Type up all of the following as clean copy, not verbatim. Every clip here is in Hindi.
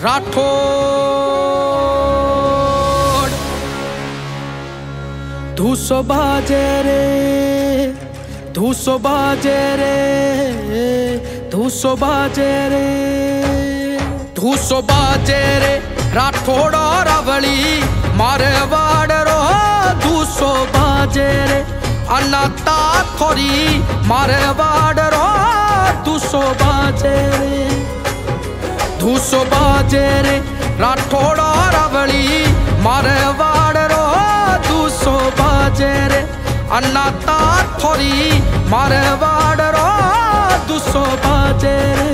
राठौड़। धूसो बाजे रे, धूसो बाजे रे, धूसो बाजे रे, धूसो बाजे रे राठौड़ रावली मारवाड़ रो। धूसो बाजे रे अनाता खोरी मारवाड़ रो। धूसो बाजे रे, धूसो बाजे रे राठौड़ रावली मारवाड़ रो। धूसो बाजे रे अनाता खोरी मारवाड़ रो। धूसो बाजे रे।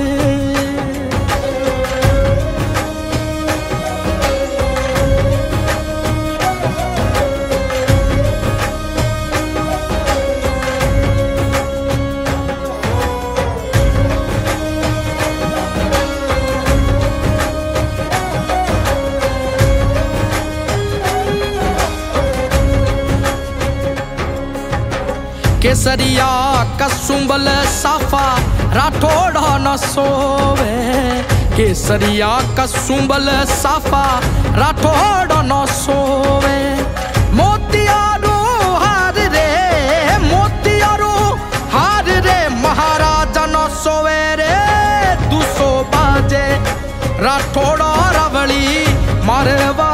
केसरिया कसुंबल साफा राठौड़ न सोवे। केसरिया कसुंबल साफा राठौड़ न सोवे। मोतियारू हार रे, मोतियारू हार रे महाराजा न सोवे रे। धूसो बाजे राठौड़ रावली मारवा